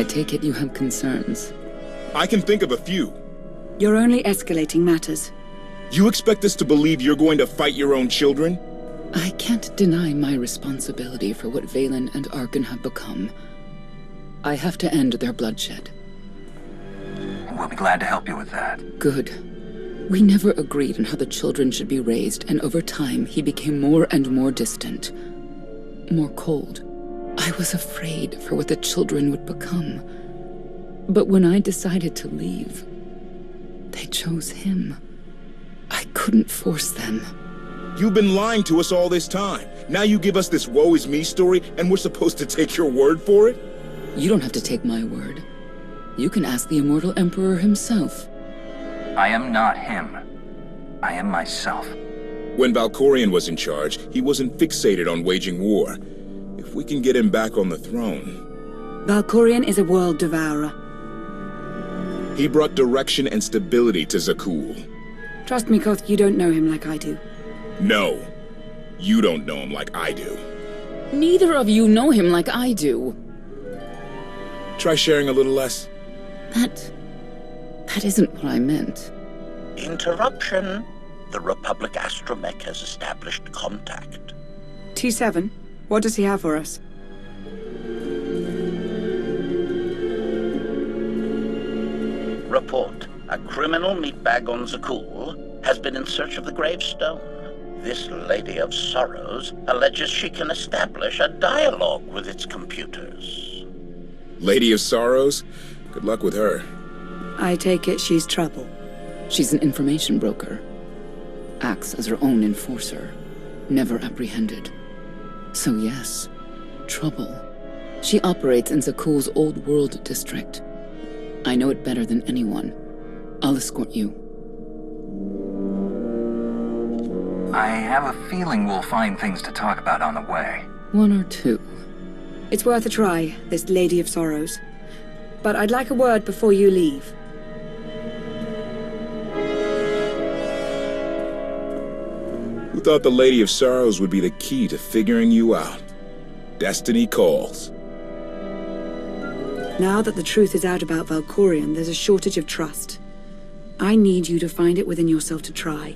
I take it you have concerns. I can think of a few. You're only escalating matters. You expect us to believe you're going to fight your own children? I can't deny my responsibility for what Valen and Arkan have become. I have to end their bloodshed. We'll be glad to help you with that. Good. We never agreed on how the children should be raised, and over time he became more and more distant. More cold. I was afraid for what the children would become. But when I decided to leave, they chose him. I couldn't force them. You've been lying to us all this time. Now you give us this woe is me story, and we're supposed to take your word for it? You don't have to take my word. You can ask the Immortal Emperor himself. I am not him. I am myself. When Valkorion was in charge, he wasn't fixated on waging war. If we can get him back on the throne... Valkorion is a world devourer. He brought direction and stability to Zakul. Trust me, Koth, you don't know him like I do. No. You don't know him like I do. Neither of you know him like I do. Try sharing a little less. That isn't what I meant. Interruption. The Republic astromech has established contact. T7, what does he have for us? Report. A criminal meatbag on Zakul has been in search of the gravestone. This Lady of Sorrows alleges she can establish a dialogue with its computers. Lady of Sorrows? Good luck with her. I take it she's trouble. She's an information broker. Acts as her own enforcer. Never apprehended. So yes, trouble. She operates in Zakul's Old World district. I know it better than anyone. I'll escort you. I have a feeling we'll find things to talk about on the way. One or two. It's worth a try, this Lady of Sorrows. But I'd like a word before you leave. Who thought the Lady of Sorrows would be the key to figuring you out? Destiny calls. Now that the truth is out about Valkorion, there's a shortage of trust. I need you to find it within yourself to try.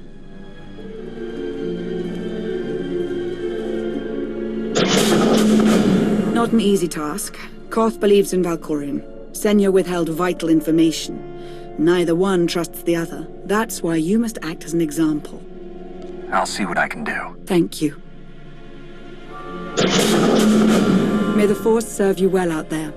Not an easy task. Koth believes in Valkorion. Senya withheld vital information. Neither one trusts the other. That's why you must act as an example. I'll see what I can do. Thank you. May the Force serve you well out there.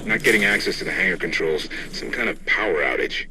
Not getting access to the hangar controls. Some kind of power outage.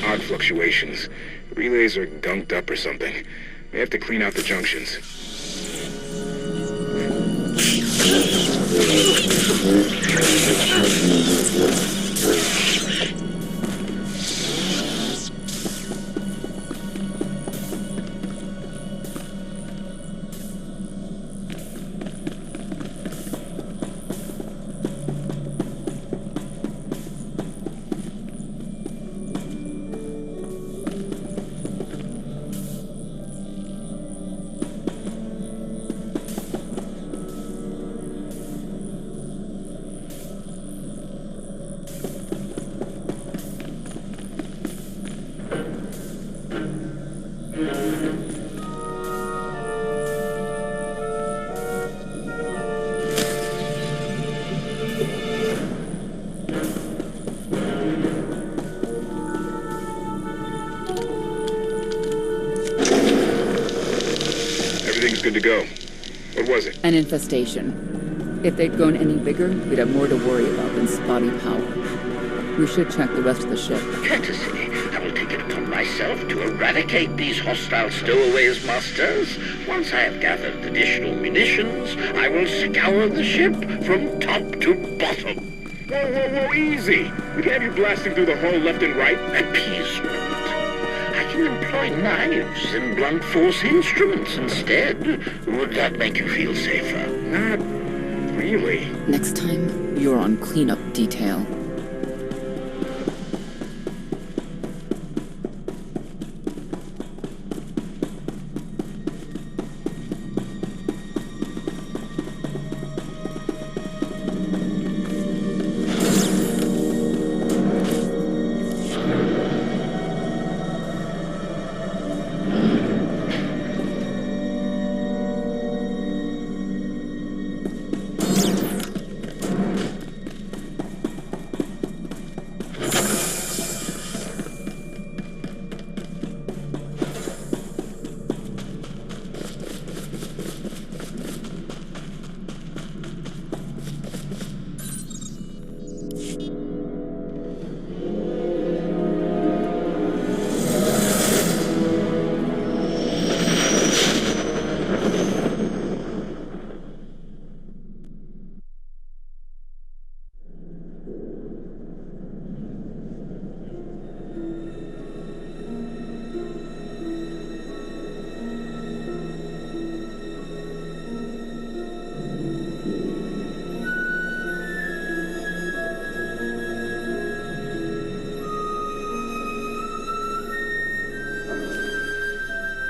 Odd fluctuations. Relays are gunked up or something. May have to clean out the junctions. was good to go. What was it? An infestation. If they'd grown any bigger, we'd have more to worry about than spotty power. We should check the rest of the ship. Courtesy. I will take it upon myself to eradicate these hostile stowaways, masters. Once I have gathered additional munitions, I will scour the ship from top to bottom. Whoa, easy! We can have you blasting through the hull left and right. Appeasement. I can employ knives and blunt force instruments instead. Would that make you feel safer? Not really. Next time, you're on cleanup detail.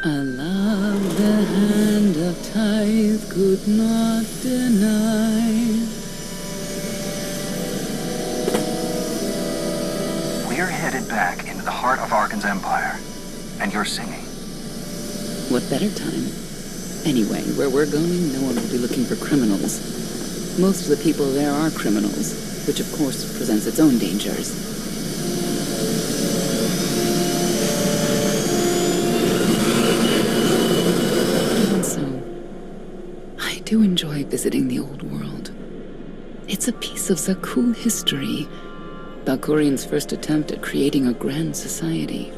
I love the hand of tithe could not deny. We're headed back into the heart of Arkan's empire, and you're singing. What better time? Anyway, where we're going, no one will be looking for criminals. Most of the people there are criminals, which of course presents its own dangers. I do enjoy visiting the old world. It's a piece of Zakuul history. Valkorian's first attempt at creating a grand society.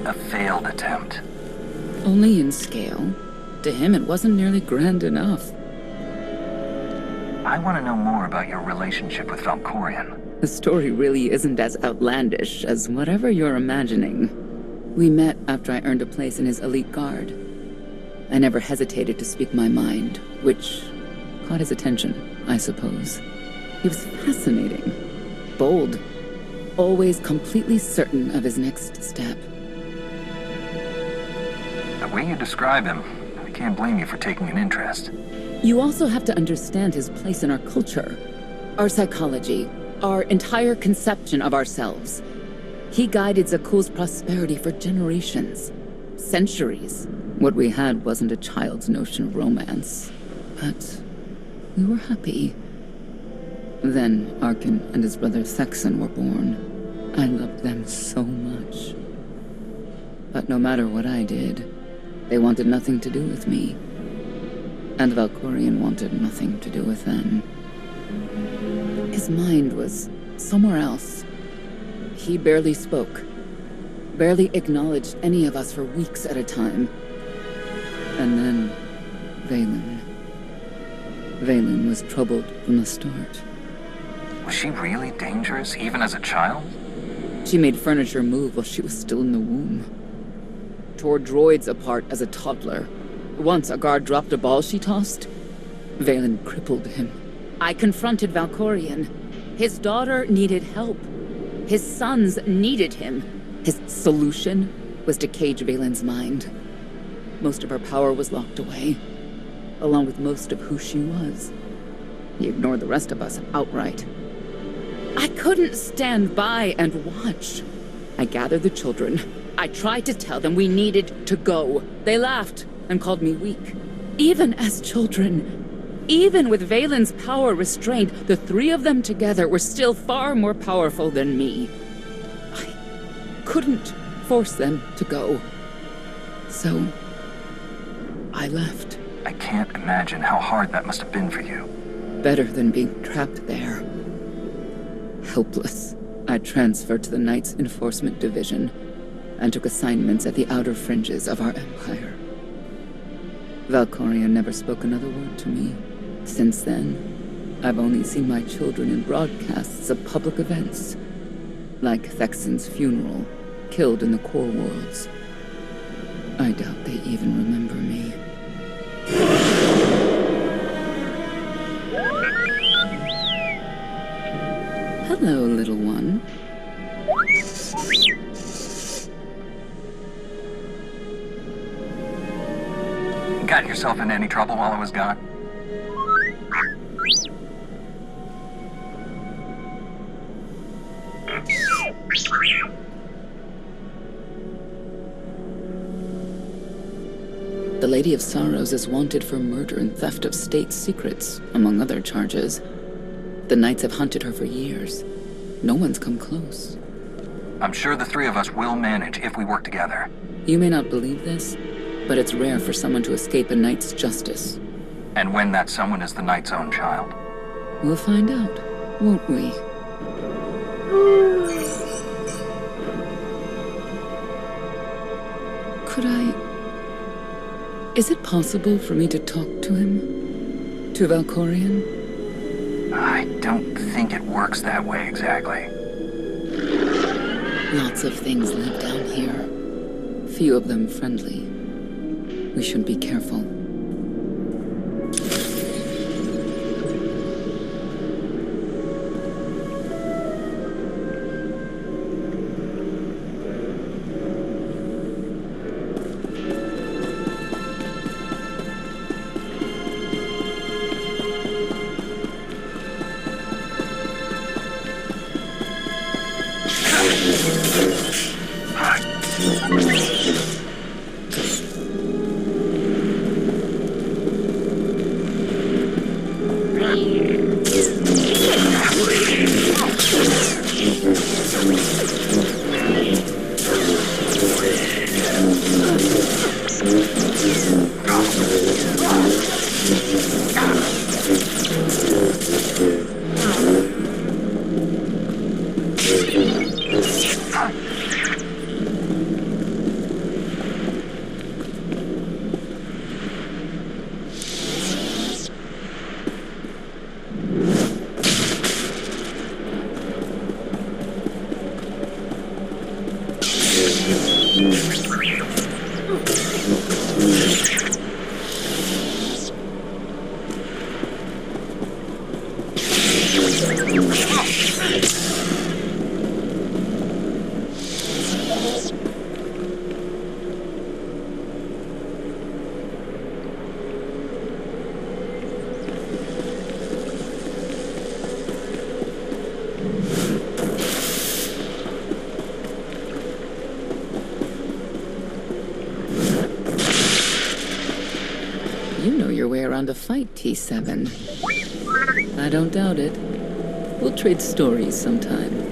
A failed attempt. Only in scale. To him, it wasn't nearly grand enough. I want to know more about your relationship with Valkorian. The story really isn't as outlandish as whatever you're imagining. We met after I earned a place in his elite guard. I never hesitated to speak my mind, which caught his attention, I suppose. He was fascinating, bold, always completely certain of his next step. The way you describe him, I can't blame you for taking an interest. You also have to understand his place in our culture, our psychology, our entire conception of ourselves. He guided Zakuul's prosperity for generations, centuries. What we had wasn't a child's notion of romance, but we were happy. Then Arkan and his brother Thexan were born. I loved them so much. But no matter what I did, they wanted nothing to do with me. And Valkorian wanted nothing to do with them. His mind was somewhere else. He barely spoke, barely acknowledged any of us for weeks at a time. And then, Vaylin was troubled from the start. Was she really dangerous, even as a child? She made furniture move while she was still in the womb. Tore droids apart as a toddler. Once a guard dropped a ball she tossed. Vaylin crippled him. I confronted Valkorian. His daughter needed help. His sons needed him. His solution was to cage Vaylin's mind. Most of her power was locked away, along with most of who she was. He ignored the rest of us outright. I couldn't stand by and watch. I gathered the children. I tried to tell them we needed to go. They laughed and called me weak. Even as children, even with Vaylin's power restrained, the three of them together were still far more powerful than me. I couldn't force them to go. So I left. I can't imagine how hard that must have been for you. Better than being trapped there. Helpless, I transferred to the Knights Enforcement Division and took assignments at the outer fringes of our empire. Valkyria never spoke another word to me. Since then, I've only seen my children in broadcasts of public events, like Thexen's funeral, killed in the core worlds. I doubt they even remember me. Hello, little one. Got yourself in any trouble while I was gone? The Lady of Sorrows is wanted for murder and theft of state secrets, among other charges. The Knights have hunted her for years. No one's come close. I'm sure the three of us will manage if we work together. You may not believe this, but it's rare for someone to escape a Knight's justice. And when that someone is the Knight's own child. We'll find out, won't we? Could I... Is it possible for me to talk to him? To Valkorian? I don't think it works that way exactly. Lots of things live down here. Few of them friendly. We should be careful. To fight, T7. I don't doubt it. We'll trade stories sometime.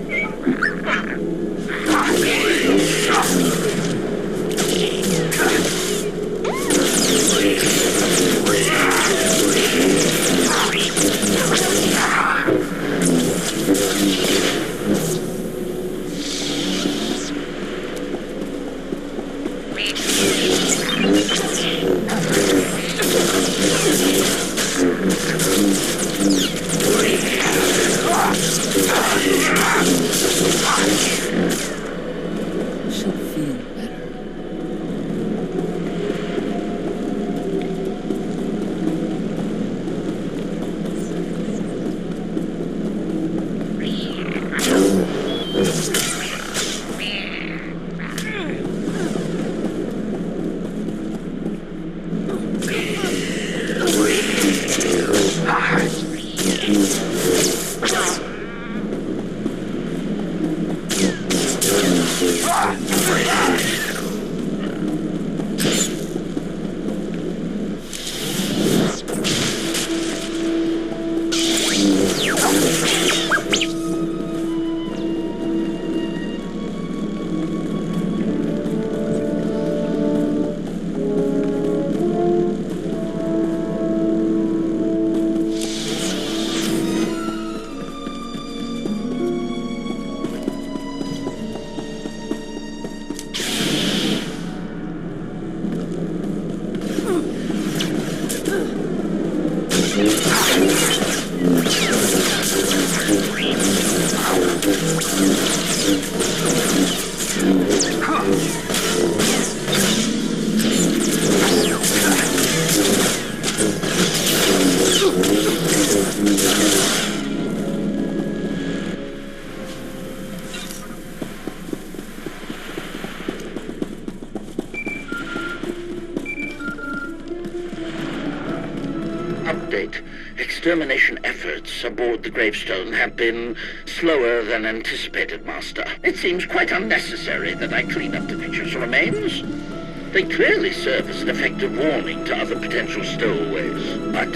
Update. Extermination efforts aboard the gravestone have been slower than anticipated, Master. It seems quite unnecessary that I clean up the creature's remains. They clearly serve as an effective warning to other potential stowaways. But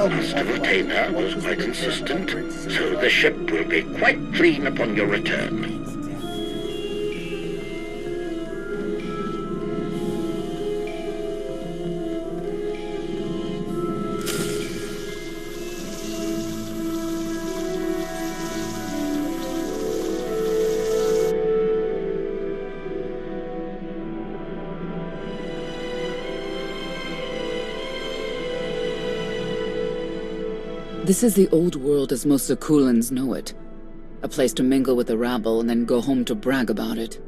Master Retainer was quite insistent, so the ship will be quite clean upon your return. This is the old world as most Zakulans know it. A place to mingle with the rabble and then go home to brag about it.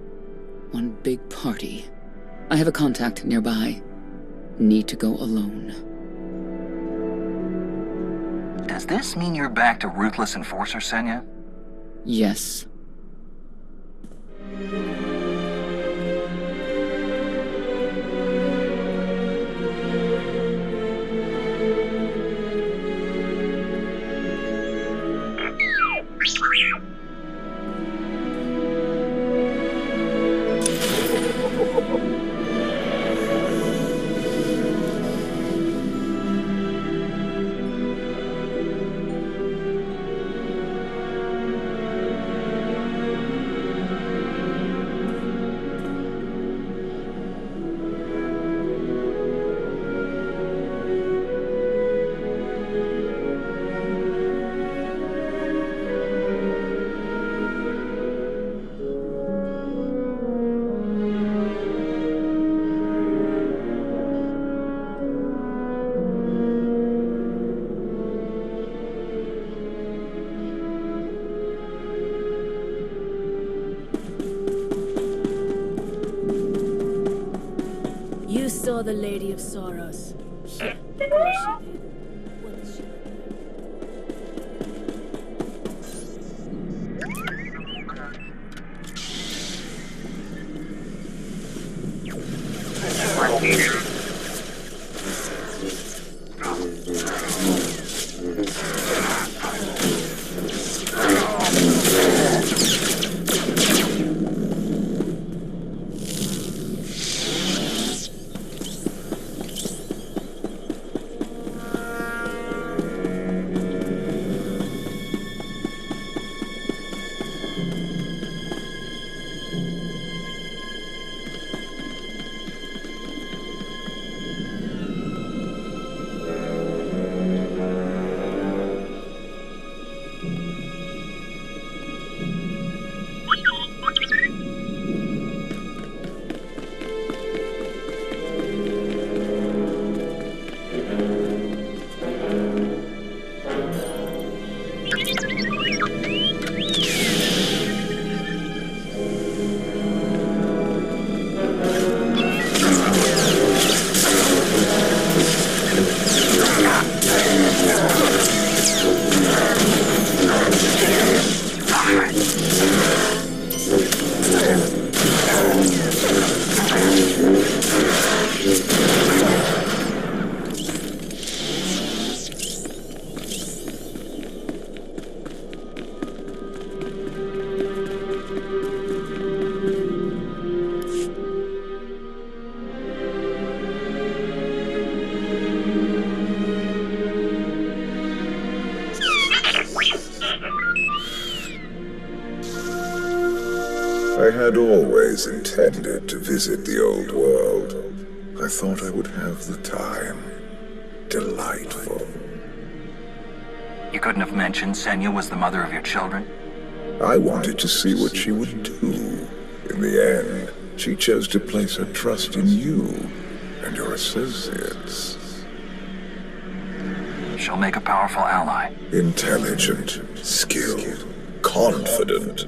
One big party. I have a contact nearby. Need to go alone. Does this mean you're back to ruthless enforcer, Senya? Yes. You saw the Lady of Sorrows. I had always intended to visit the old world. I thought I would have the time. Delightful. You couldn't have mentioned Senya was the mother of your children? I wanted to see what she would do. In the end, she chose to place her trust in you and your associates. She'll make a powerful ally. Intelligent, skilled, confident,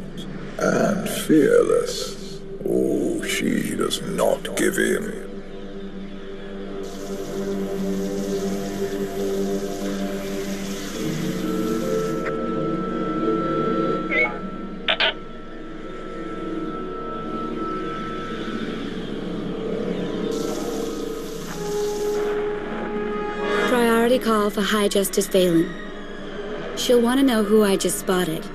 and fearless. Oh, she does not give in. call for High Justice Valen. She'll want to know who I just spotted.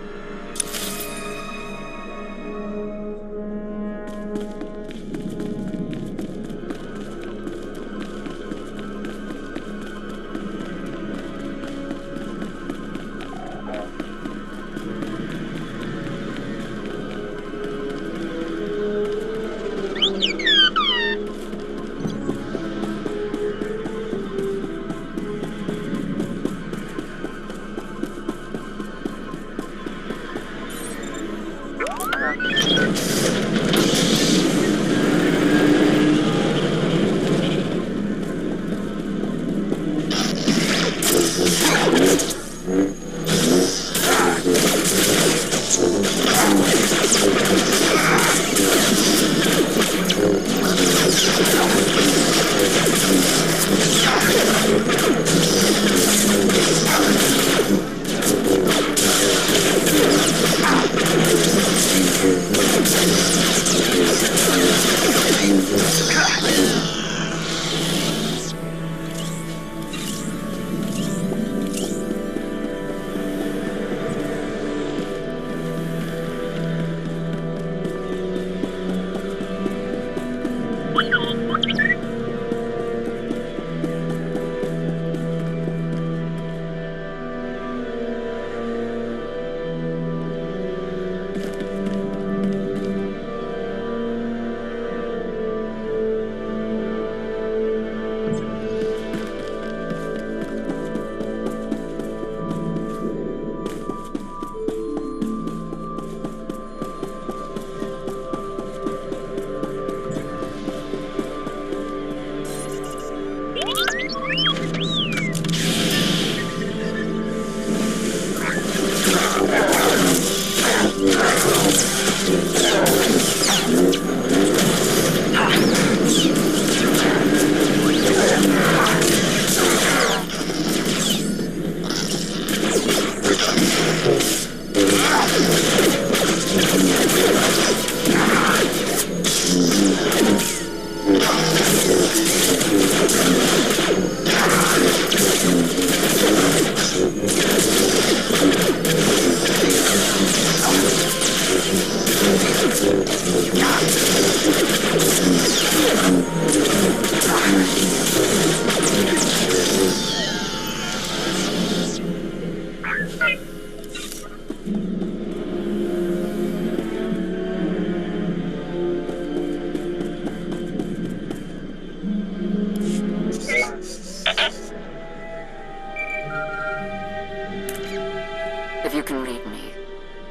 If you can read me,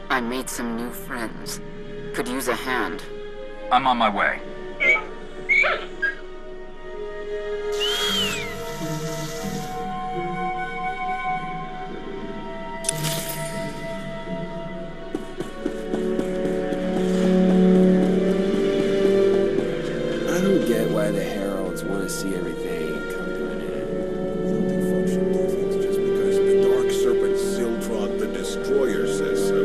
I made some new friends. Could use a hand. I'm on my way. I don't get why the Heralds want to see everything come to an end. Something function defense just because the Dark Serpent Zildrod the Destroyer says so, huh?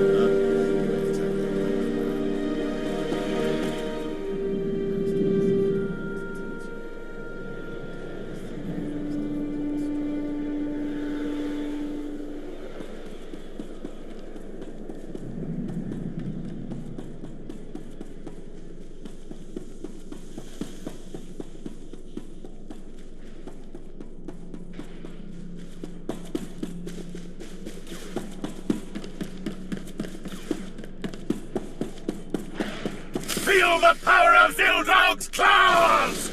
Feel the power of Zildrod's claws!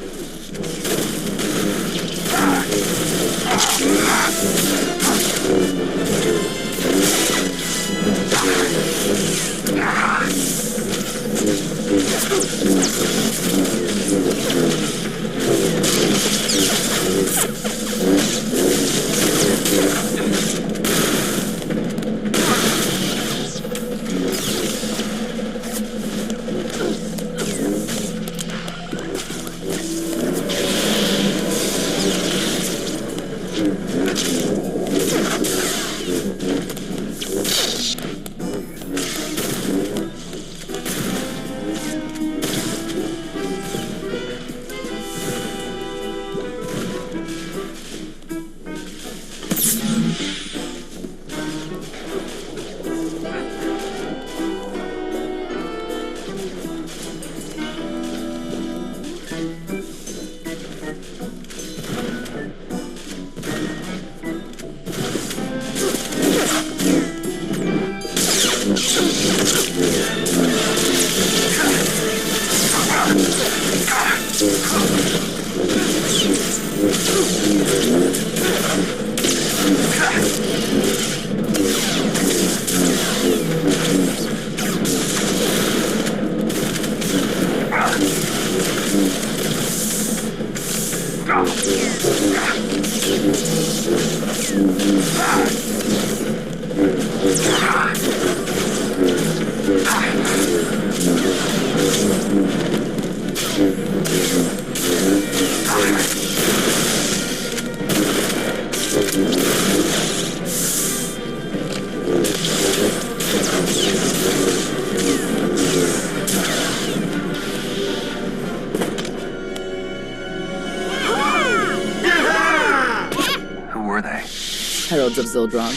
heralds of Zildrog.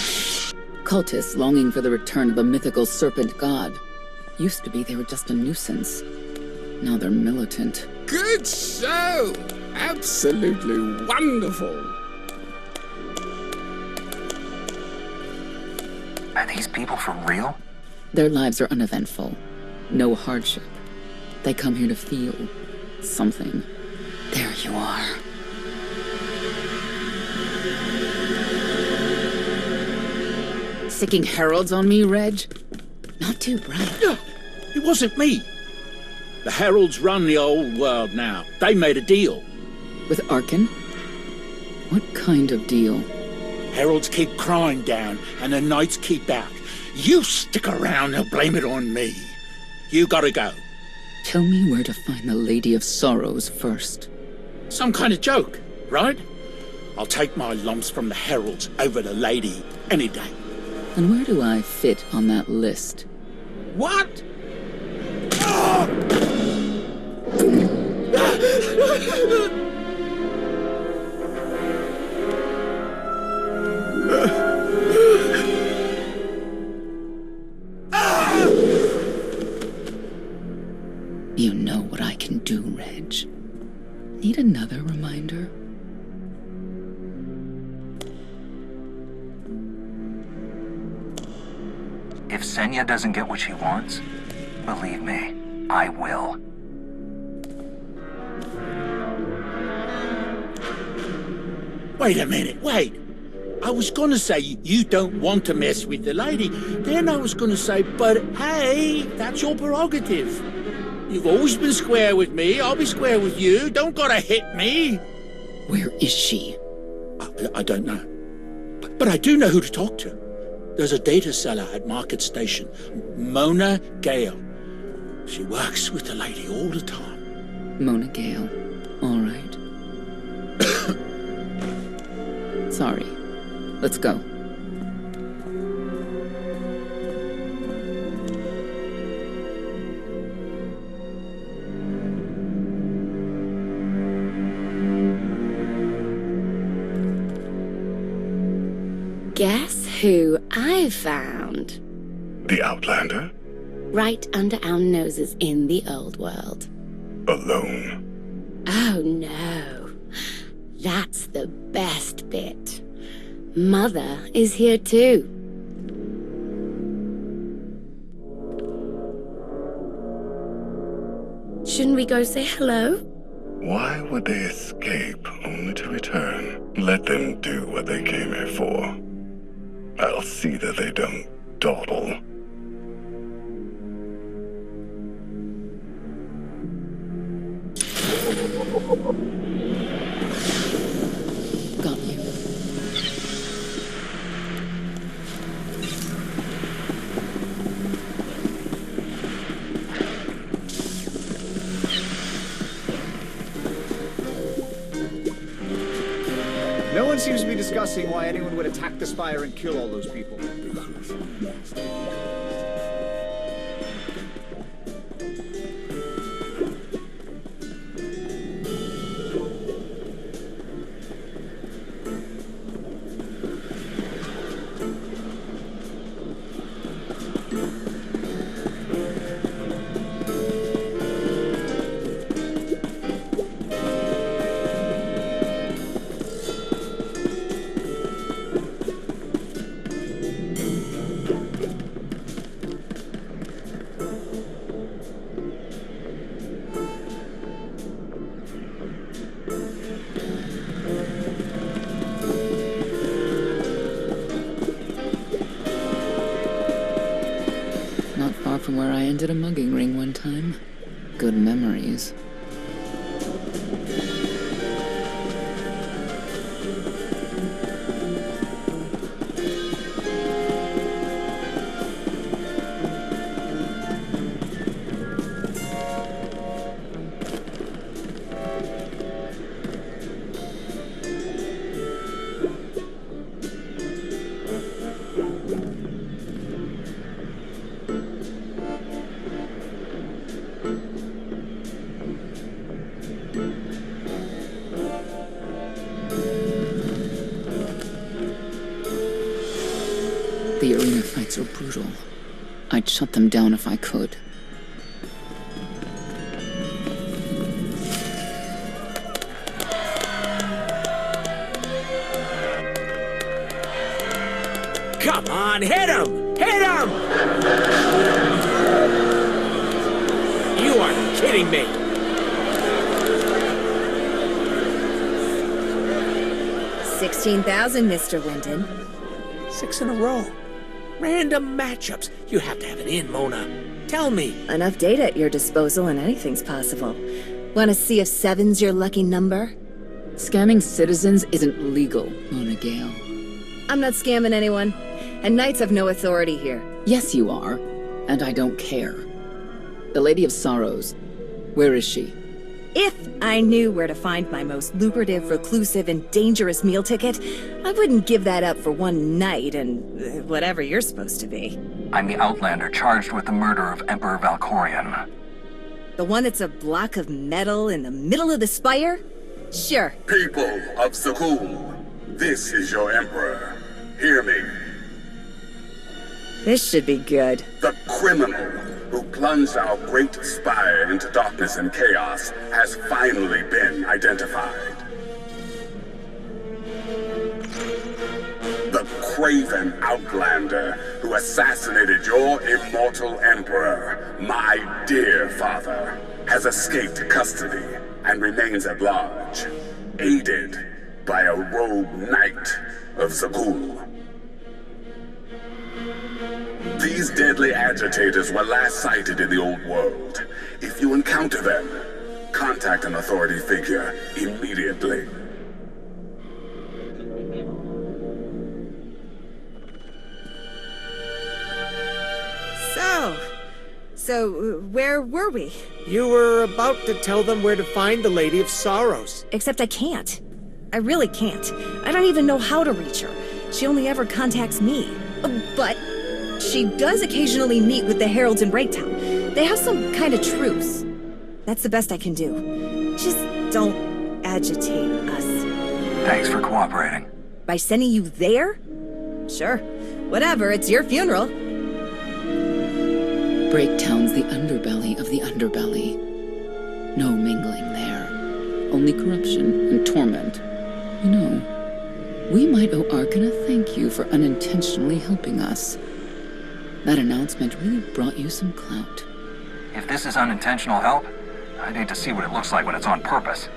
Cultists longing for the return of a mythical serpent god. Used to be they were just a nuisance. Now they're militant. Good show! Absolutely wonderful! Are these people for real? Their lives are uneventful. No hardship. They come here to feel something. There you are. Sicking heralds on me, Reg? Not too bright. No, it wasn't me. The heralds run the old world now. They made a deal. With Arkin? What kind of deal? Heralds keep crime down, and the knights keep out. You stick around and blame it on me. You gotta go. Tell me where to find the Lady of Sorrows first. Some kind of joke, right? I'll take my lumps from the heralds over the lady any day. And where do I fit on that list? What? You know what I can do, Reg. Need another reminder? If Senya doesn't get what she wants, believe me, I will. Wait a minute, wait. I was gonna say you don't want to mess with the lady. Then I was gonna say, but hey, that's your prerogative. You've always been square with me, I'll be square with you. Don't gotta hit me. Where is she? I don't know. But I do know who to talk to. There's a data seller at Market Station, Mona Gale. She works with the lady all the time. Mona Gale. All right. Sorry. Let's go. Guess who I found? The Outlander? Right under our noses in the old world. Alone? Oh no. That's the best bit. Mother is here too. Shouldn't we go say hello? Why would they escape only to return? Let them do what they came here for. I'll see that they don't dawdle. Got you. No one seems to be discussing why anyone would attack the Spire and kill all those people. From where I ended a mugging ring one time. Good memories. The arena fights are brutal. I'd shut them down if I could. Come on, hit him! Hit him! You aren't kidding me! $16,000, Mr. Wyndon. 6 in a row. Random matchups. You have to have it in, Mona. Tell me. Enough data at your disposal and anything's possible. Want to see if 7's your lucky number? Scamming citizens isn't legal, Mona Gale. I'm not scamming anyone. And Knights have no authority here. Yes, you are. And I don't care. The Lady of Sorrows. Where is she? If I knew where to find my most lucrative, reclusive, and dangerous meal ticket, I wouldn't give that up for one night and whatever you're supposed to be. I'm the Outlander charged with the murder of Emperor Valkorion. The one that's a block of metal in the middle of the spire? Sure. People of Zakul, this is your Emperor. Hear me. This should be good. The criminal who plunged our great spire into darkness and chaos has finally been identified. The craven Outlander who assassinated your immortal Emperor, my dear father, has escaped custody and remains at large, aided by a rogue knight of Zakul. These deadly agitators were last sighted in the old world. If you encounter them, contact an authority figure immediately. So, where were we? You were about to tell them where to find the Lady of Sorrows. Except I can't. I really can't. I don't even know how to reach her. She only ever contacts me. But she does occasionally meet with the Heralds in Breaktown. They have some kind of truce. That's the best I can do. Just don't agitate us. Thanks for cooperating. By sending you there? Sure. Whatever, it's your funeral. Breaktown's the underbelly of the underbelly. No mingling there. Only corruption and torment. You know, we might owe Arkan a thank you for unintentionally helping us. That announcement really brought you some clout. If this is unintentional help, I'd hate to see what it looks like when it's on purpose.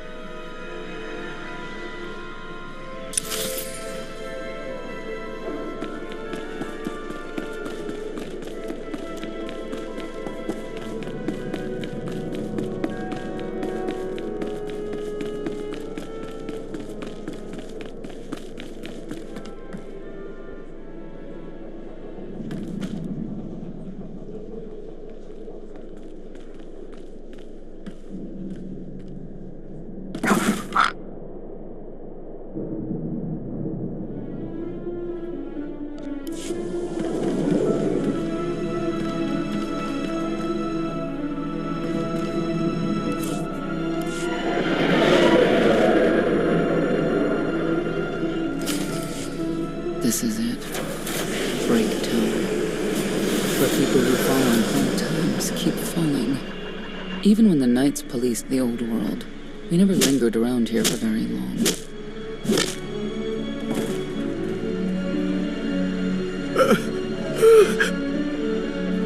This is it. Breaktown. Where people who fall on hard times keep falling. Even when the Knights policed the old world, we never lingered around here for very long.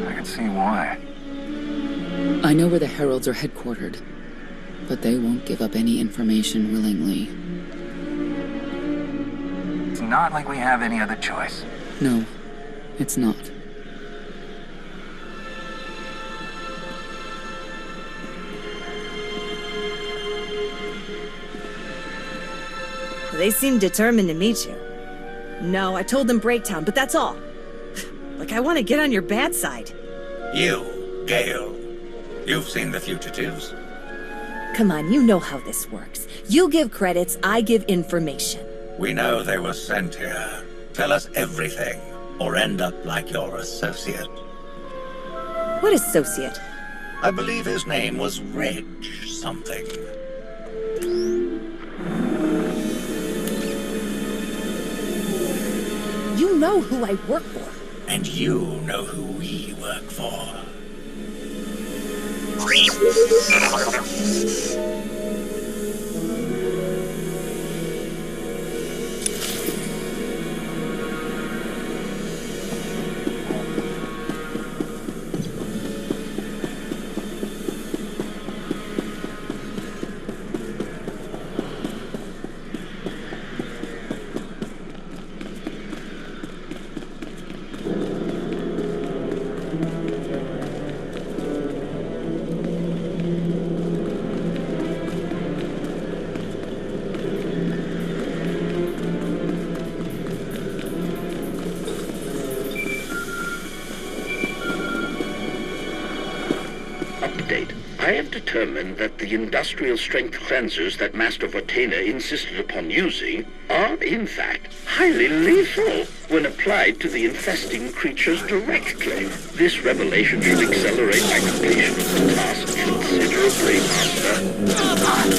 I can see why. I know where the Heralds are headquartered, but they won't give up any information willingly. It's not like we have any other choice. No, it's not. They seem determined to meet you. No, I told them Breaktown, but that's all. Like I want to get on your bad side. You, Gale. You've seen the fugitives. Come on, you know how this works. You give credits, I give information. We know they were sent here. Tell us everything, or end up like your associate. What associate? I believe his name was Reg something. You know who I work for. And you know who we work for. I have determined that the industrial strength cleansers that Master Vortena insisted upon using are, in fact, highly lethal when applied to the infesting creatures directly. This revelation should accelerate my completion of the task considerably, Master.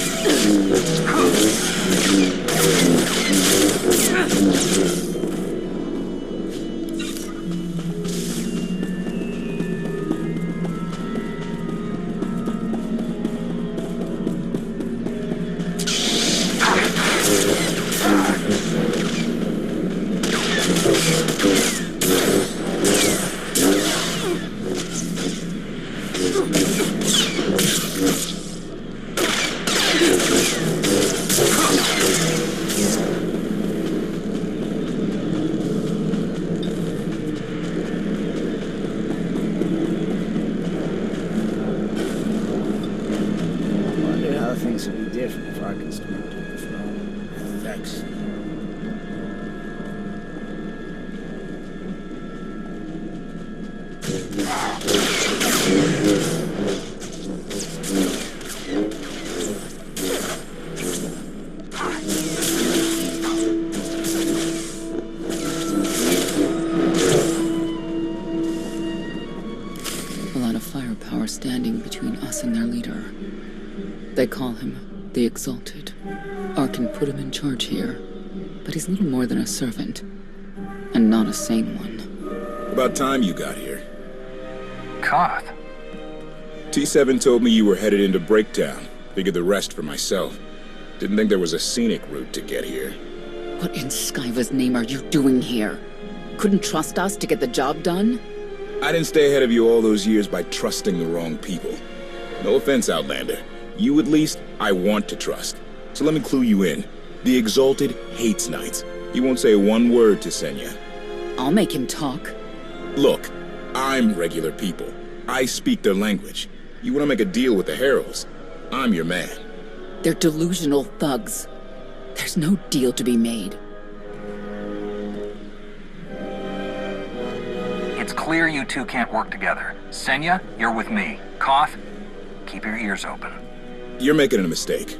Things would be different if I could swim to the throne. Thanks. A lot of firepower standing between us and their leader. They call him the Exalted. Arkin put him in charge here, but he's little more than a servant, and not a sane one. About time you got here. Koth. T7 told me you were headed into Breakdown. Figured the rest for myself. Didn't think there was a scenic route to get here. What in Skyva's name are you doing here? Couldn't trust us to get the job done? I didn't stay ahead of you all those years by trusting the wrong people. No offense, Outlander. You, at least, I want to trust. So let me clue you in. The Exalted hates Knights. He won't say one word to Senya. I'll make him talk. Look, I'm regular people. I speak their language. You want to make a deal with the Heralds? I'm your man. They're delusional thugs. There's no deal to be made. It's clear you two can't work together. Senya, you're with me. Koth, keep your ears open. You're making a mistake.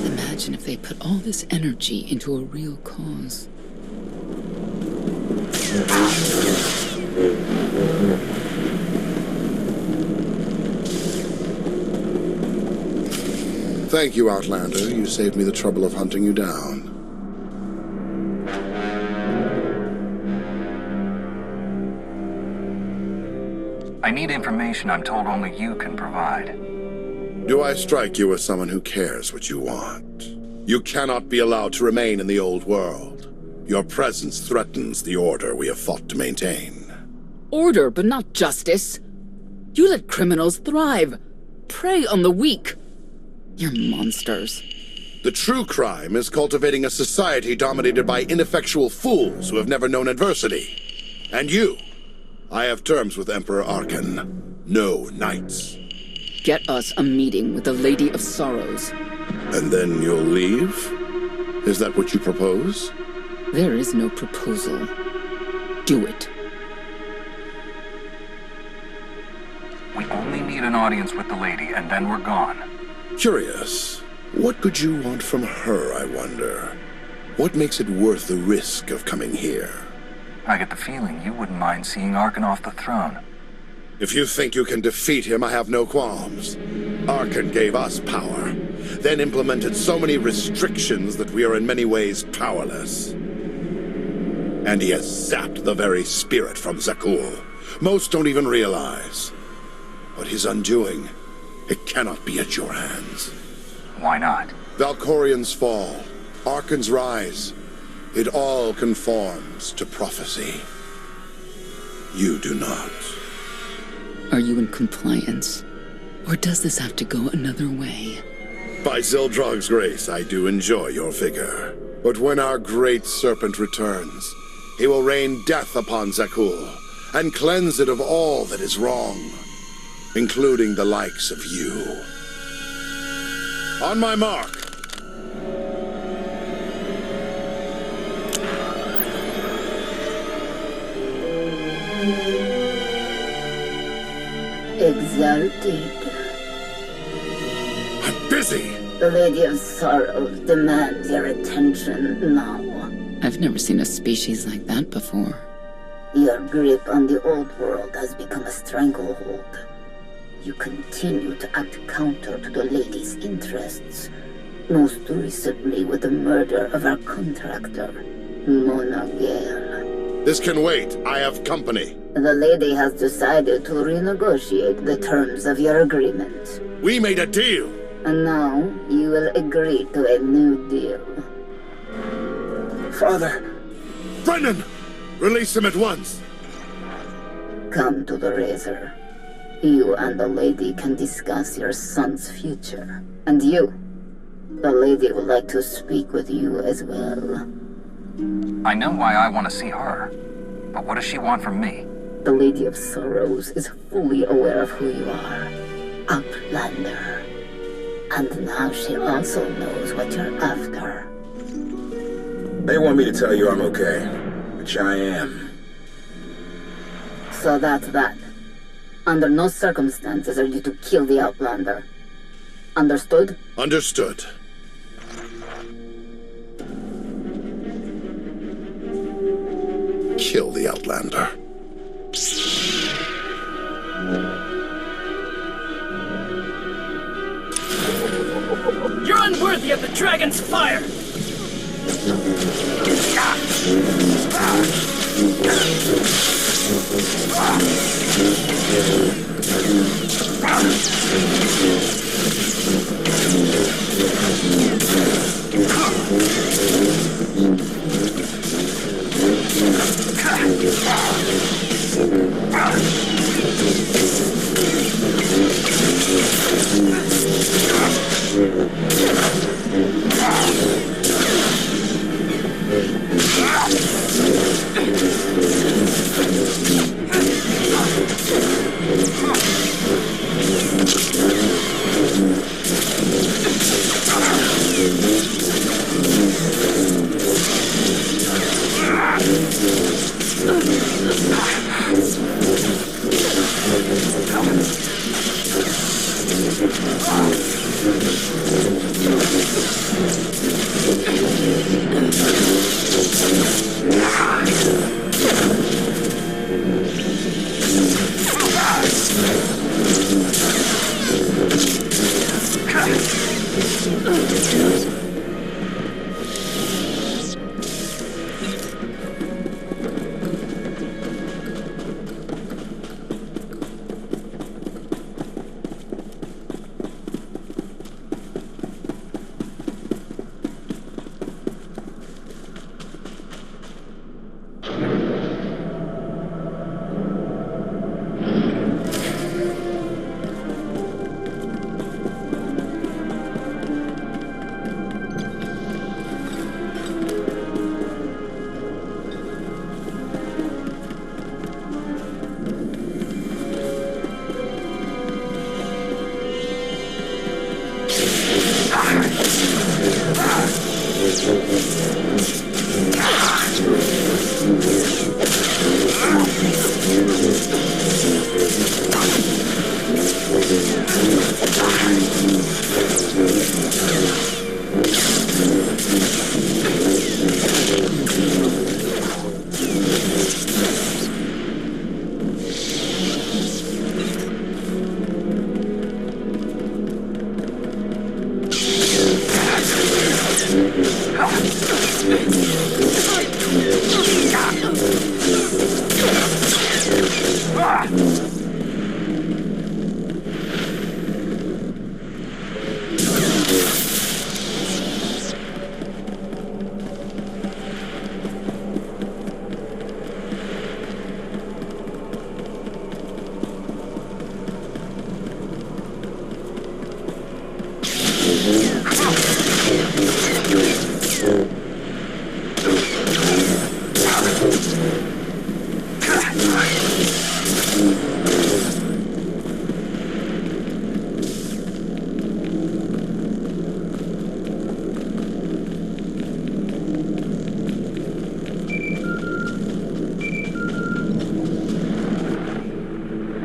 Imagine if they put all this energy into a real cause. Thank you, Outlander. You saved me the trouble of hunting you down. I need information I'm told only you can provide. Do I strike you as someone who cares what you want? You cannot be allowed to remain in the old world. Your presence threatens the order we have fought to maintain. Order, but not justice. You let criminals thrive. Prey on the weak. You're monsters. The true crime is cultivating a society dominated by ineffectual fools who have never known adversity. And you. I have terms with Emperor Arkan. No knights. Get us a meeting with the Lady of Sorrows. And then you'll leave? Is that what you propose? There is no proposal. Do it. We only need an audience with the lady, and then we're gone. Curious. What could you want from her, I wonder? What makes it worth the risk of coming here? I get the feeling you wouldn't mind seeing Arkan off the throne. If you think you can defeat him, I have no qualms. Arkan gave us power, then implemented so many restrictions that we are in many ways powerless. And he has zapped the very spirit from Zakul. Most don't even realize. But his undoing, it cannot be at your hands. Why not? Valkorian's fall, Arkan's rise, it all conforms to prophecy. You do not. Are you in compliance? Or does this have to go another way? By Zildrog's grace, I do enjoy your vigor. But when our great serpent returns, he will rain death upon Zakul, and cleanse it of all that is wrong, including the likes of you. On my mark! Exalted. I'm busy! The Lady of Sorrows demands your attention now. I've never seen a species like that before. Your grip on the old world has become a stranglehold. You continue to act counter to the Lady's interests, most recently with the murder of our contractor, Mona Gale. This can wait. I have company. The Lady has decided to renegotiate the terms of your agreement. We made a deal! And now you will agree to a new deal. Father! Brennan! Release him at once! Come to the Razor. You and the Lady can discuss your son's future. And you, the Lady would like to speak with you as well. I know why I want to see her, but what does she want from me? The Lady of Sorrows is fully aware of who you are, Outlander. And now she also knows what you're after. They want me to tell you I'm okay, which I am. So that's that. Under no circumstances are you to kill the Outlander. Understood? Understood. Kill the Outlander. of the dragon's fire!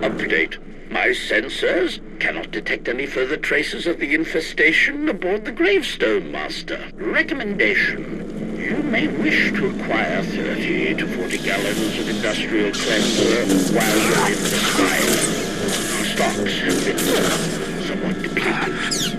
Update. My sensors cannot detect any further traces of the infestation aboard the Gravestone Master. Recommendation. You may wish to acquire 30 to 40 gallons of industrial cleanser while you're in the fire. Stocks have been somewhat depleted.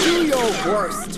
Do your worst.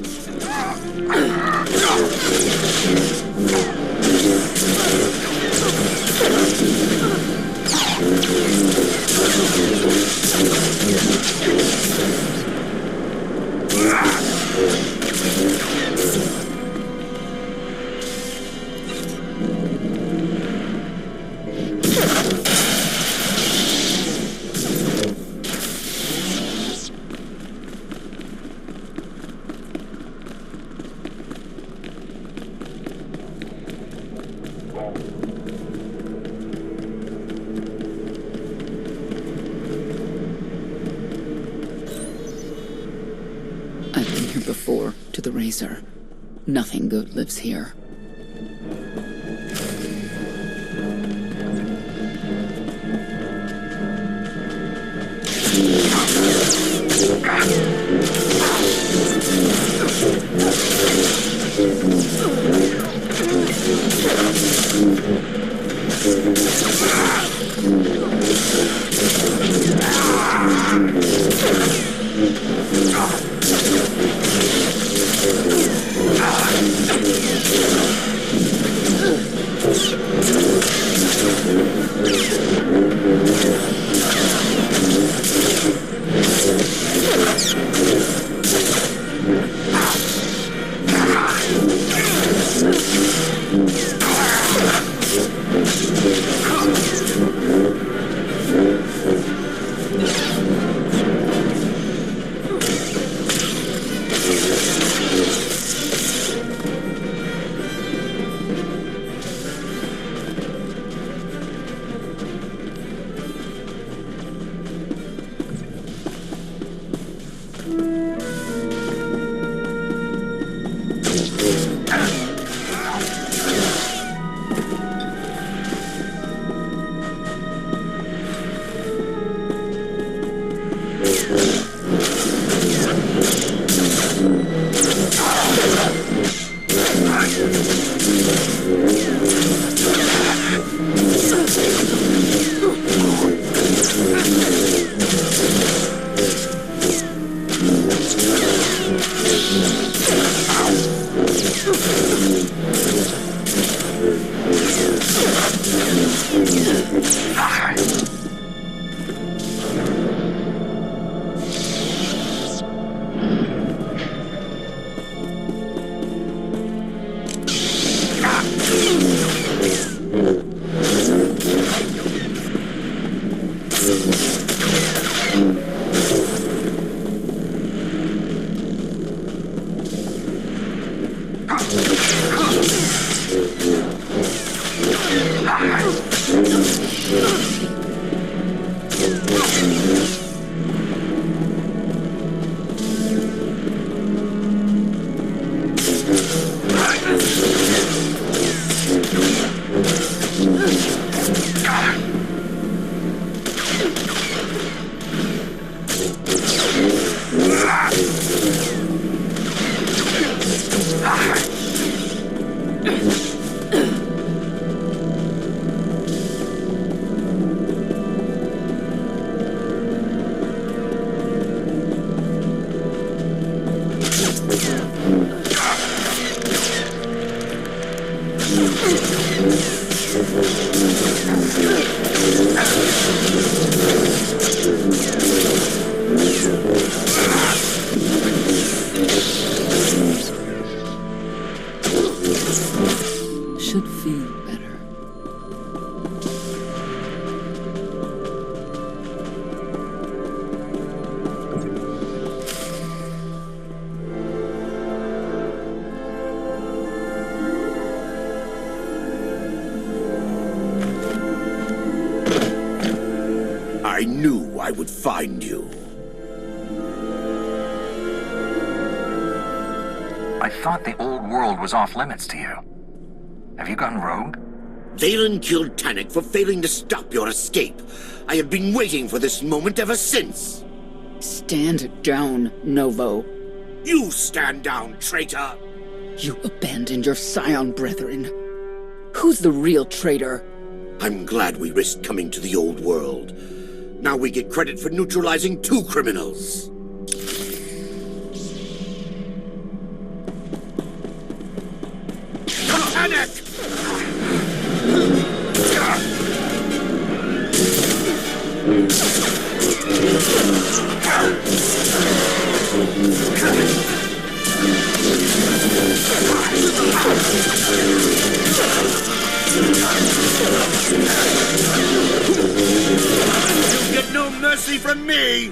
I've been here before, to the Razor. Nothing good lives here. Should feel better. I knew I would find you. I thought the old world was off limits to you. Have you gone rogue? Valen killed Tannic for failing to stop your escape. I have been waiting for this moment ever since. Stand down, Novo. You stand down, traitor! You abandoned your Scion brethren. Who's the real traitor? I'm glad we risked coming to the old world. Now we get credit for neutralizing 2 criminals. Tannic! You get no mercy from me!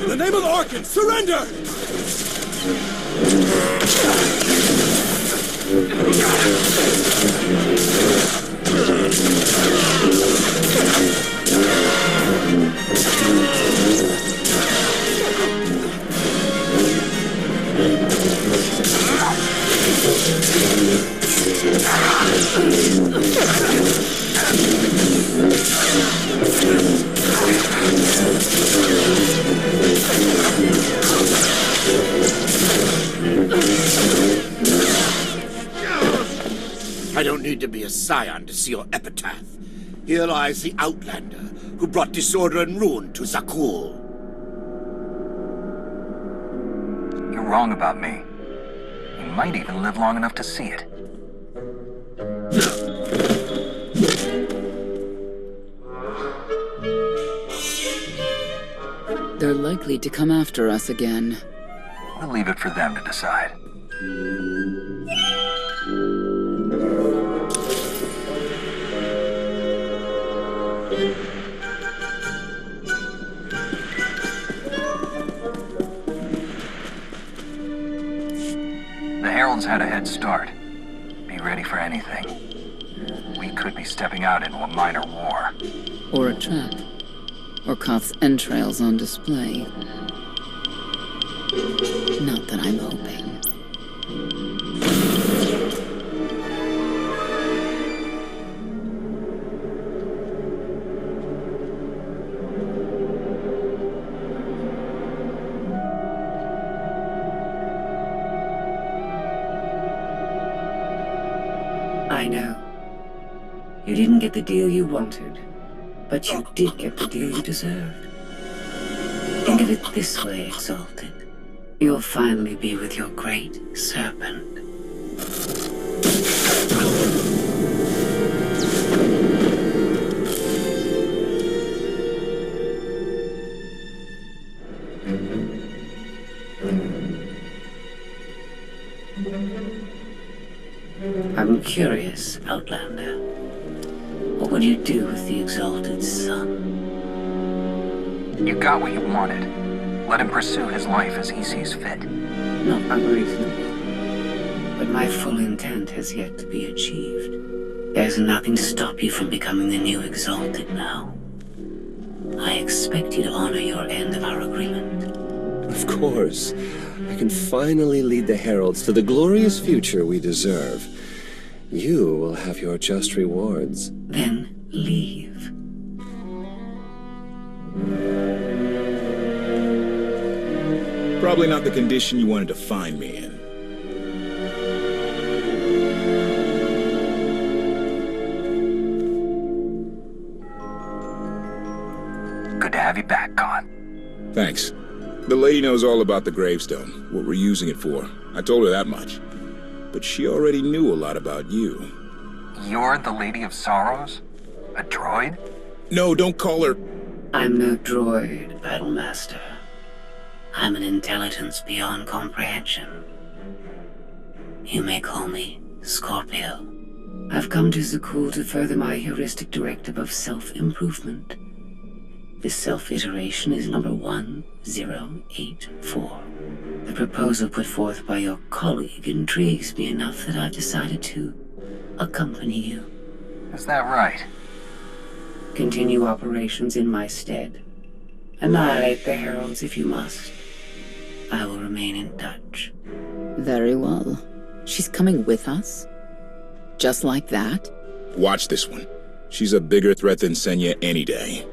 In the name of Arkan, surrender! I don't need to be a scion to see your epitaph. Here lies the Outlander, who brought disorder and ruin to Zakul. You're wrong about me. You might even live long enough to see it. They're likely to come after us again. We'll leave it for them to decide. The Heralds had a head start. Be ready for anything. We could be stepping out into a minor war. Or a trap. Or Koth's entrails on display. Not that I'm hoping. I know. You didn't get the deal you wanted, but you did get the deal you deserved. Think of it this way, Exalted. You'll finally be with your great serpent. I'm curious, Outlander. What would you do with the Exalted Son? You got what you wanted. Let him pursue his life as he sees fit. Not unreasonable. But my full intent has yet to be achieved. There's nothing to stop you from becoming the new Exalted now. I expect you to honor your end of our agreement. Of course. I can finally lead the Heralds to the glorious future we deserve. You will have your just rewards. Then leave. Probably not the condition you wanted to find me in. Good to have you back, Con. Thanks. The lady knows all about the gravestone, what we're using it for. I told her that much. But she already knew a lot about you. You're the Lady of Sorrows? A droid? No, don't call her... I'm no droid, Battlemaster. I'm an intelligence beyond comprehension. You may call me Scorpio. I've come to Zakul to further my heuristic directive of self-improvement. This self-iteration is number 1084. The proposal put forth by your colleague intrigues me enough that I've decided to accompany you. Is that right? Continue operations in my stead. Annihilate the Heralds if you must. I will remain in touch. Very well. She's coming with us? Just like that? Watch this one. She's a bigger threat than Senya any day.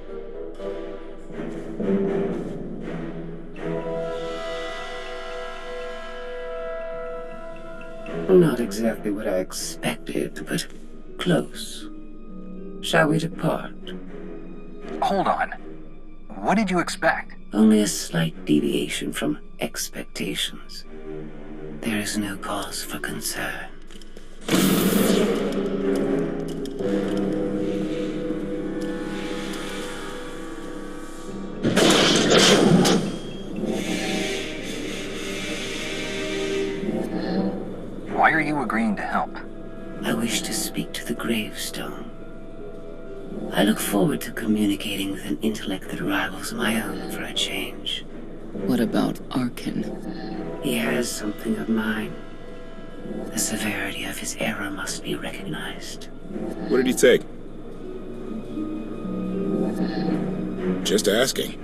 Not exactly what I expected, but close. Shall we depart? Hold on. What did you expect? Only a slight deviation from expectations. There is no cause for concern. you agreeing to help? I wish to speak to the gravestone. I look forward to communicating with an intellect that rivals my own for a change. What about Arkin? He has something of mine. The severity of his error must be recognized. What did he take? Just asking.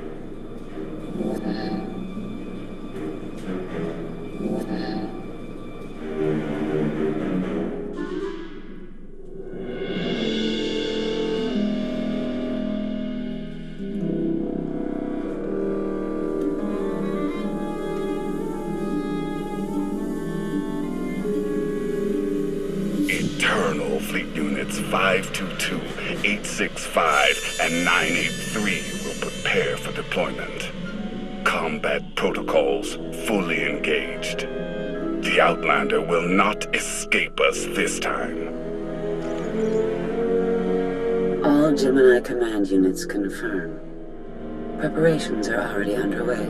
Eternal Fleet Units 522, 865, and 983 will prepare for deployment. Combat protocols fully engaged. The Outlander will not escape us this time. All Gemini command units confirm. Preparations are already underway.